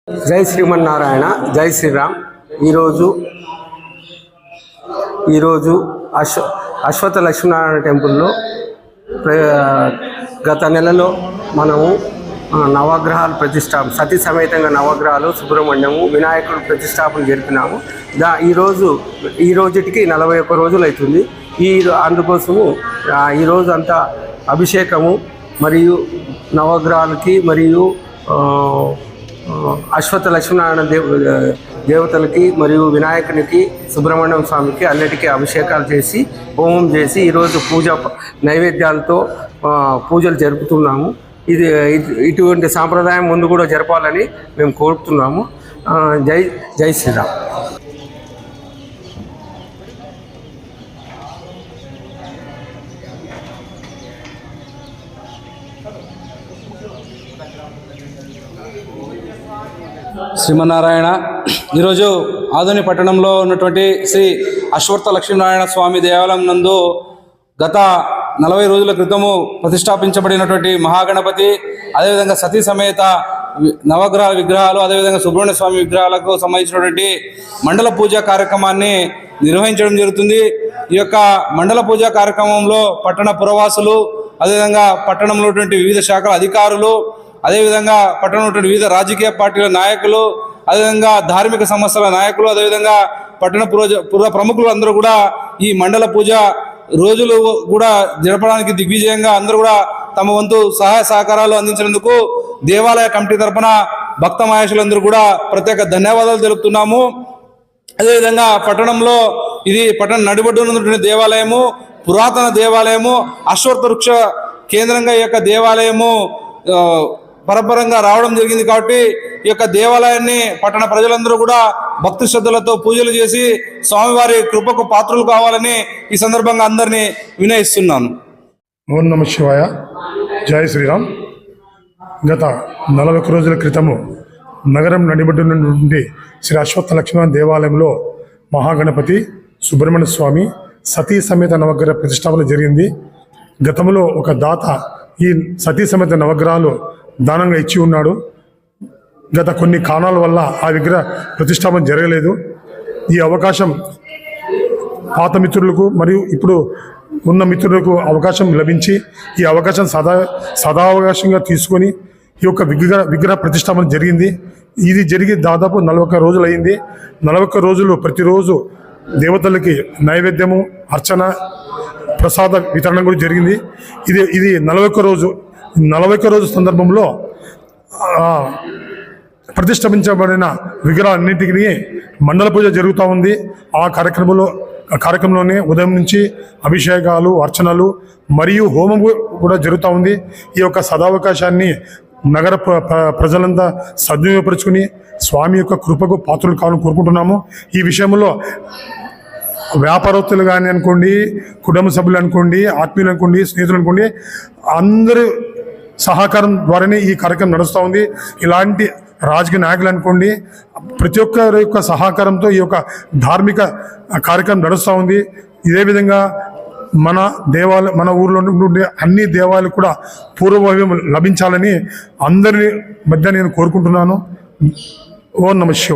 జై శ్రీమన్నారాయణ, జై శ్రీరామ్. ఈరోజు అశ్వత్థ లక్ష్మీనారాయణ టెంపుల్లో గత నెలలో మనము నవగ్రహాలు సతీ సమేతంగా నవగ్రహాలు, సుబ్రహ్మణ్యము, వినాయకుడు ప్రతిష్టాపన జరిపినాము. ఈ రోజుటికి 41 రోజులు అవుతుంది. అందుకోసము ఈరోజు అంతా అభిషేకము మరియు నవగ్రహాలకి మరియు అశ్వత్థ లక్ష్మీనారాయణ దేవతలకి మరియు వినాయకునికి, సుబ్రహ్మణ్యం స్వామికి అన్నిటికీ అభిషేకాలు చేసి హోమం చేసి ఈరోజు నైవేద్యాలతో పూజలు జరుపుతున్నాము. ఇటువంటి సాంప్రదాయం ముందు కూడా జరపాలని మేము కోరుతున్నాము. జై శ్రీరామ్. శ్రీమన్నారాయణ. ఈరోజు ఆదోని పట్టణంలో ఉన్నటువంటి శ్రీ అశ్వత్థ లక్ష్మీనారాయణ స్వామి దేవాలయం నందు గత 40 రోజుల క్రితము ప్రతిష్టాపించబడినటువంటి మహాగణపతి, అదేవిధంగా సతీ సమేత నవగ్రహ విగ్రహాలు, అదేవిధంగా సుబ్రహ్మణ్య స్వామి విగ్రహాలకు సంబంధించినటువంటి మండల పూజా కార్యక్రమాన్ని నిర్వహించడం జరుగుతుంది. ఈ యొక్క మండల పూజా కార్యక్రమంలో పట్టణ పురవాసులు, అదేవిధంగా పట్టణంలో ఉన్నటువంటి వివిధ శాఖల అధికారులు, అదేవిధంగా పట్టణంలో వివిధ రాజకీయ పార్టీల నాయకులు, అదేవిధంగా ధార్మిక సంస్థల నాయకులు, అదేవిధంగా పట్టణ పుర ప్రముఖులు అందరూ కూడా ఈ మండల పూజ రోజులు కూడా జరపడానికి దిగ్విజయంగా అందరూ కూడా తమ వంతు సహాయ సహకారాలు అందించినందుకు దేవాలయ కమిటీ తరఫున భక్త మహేషులందరూ కూడా ప్రత్యేక ధన్యవాదాలు తెలుపుతున్నాము. అదేవిధంగా పట్టణంలో ఇది పట్టణ నడిబొడ్డున దేవాలయము, పురాతన దేవాలయము, అశ్వత్థ వృక్ష కేంద్రంగా ఈ యొక్క దేవాలయము పరపరంగా రావడం జరిగింది. కాబట్టి ఈ యొక్క దేవాలయాన్ని పట్టణ ప్రజలందరూ కూడా భక్తి శ్రద్ధలతో పూజలు చేసి స్వామివారి కృపకు పాత్రలు కావాలని ఈ సందర్భంగా అందరినీ వినయిస్తున్నాను. ఓం నమ శివాయ, జై శ్రీరామ్. గత 41 రోజుల క్రితము నగరం నడిబొడ్డు నుండి శ్రీ అశ్వత్థ లక్ష్మీనారాయణ దేవాలయంలో మహాగణపతి, సుబ్రహ్మణ్య స్వామి, సతీ సమేత నవగ్రహ ప్రతిష్టాపన జరిగింది. గతంలో ఒక దాత ఈ సతీ సమేత నవగ్రహాలు దానంగా ఇచ్చి ఉన్నాడు. గత కొన్ని కారణాల వల్ల ఆ విగ్రహ ప్రతిష్టాపన జరగలేదు. ఈ అవకాశం పాత మిత్రులకు మరియు ఇప్పుడు ఉన్న మిత్రులకు అవకాశం లభించి ఈ అవకాశం సదావకాశంగా తీసుకొని ఈ యొక్క విగ్రహ ప్రతిష్టాపన జరిగింది. ఇది జరిగి దాదాపు 41 రోజులు అయింది. 41 రోజులు ప్రతిరోజు దేవతలకి నైవేద్యము, అర్చన, ప్రసాద వితరణ కూడా జరిగింది. ఇది 41 రోజు సందర్భంలో ప్రతిష్ఠించబడిన విగ్రహాలన్నింటినీ మండల పూజ జరుగుతూ ఉంది. ఆ కార్యక్రమంలోనే ఉదయం నుంచి అభిషేకాలు, అర్చనలు మరియు హోమం కూడా జరుగుతూ ఉంది. ఈ యొక్క సదావకాశాన్ని నగర ప్రజలంతా సద్వినియోగపరుచుకుని స్వామి యొక్క కృపకు పాత్రలు కావాలని కోరుకుంటున్నాము. ఈ విషయంలో వ్యాపారస్తులు కానీ అనుకోండి, కుటుంబ సభ్యులు అనుకోండి, ఆత్మీయులు అనుకోండి, స్నేహితులు అనుకోండి, అందరూ సహకారం ద్వారానే ఈ కార్యక్రమం నడుస్తూ ఉంది. ఇలాంటి రాజకీయ నాయకులు అనుకోండి, ప్రతి ఒక్కరి యొక్క సహకారంతో ఈ యొక్క ధార్మిక కార్యక్రమం నడుస్తూ ఉంది. ఇదే విధంగా మన ఊర్లో ఉండే అన్ని దేవాలయాలు కూడా పూర్వవైభవం లభించాలని అందరి మధ్య నేను కోరుకుంటున్నాను. ఓం నమ శివాయ.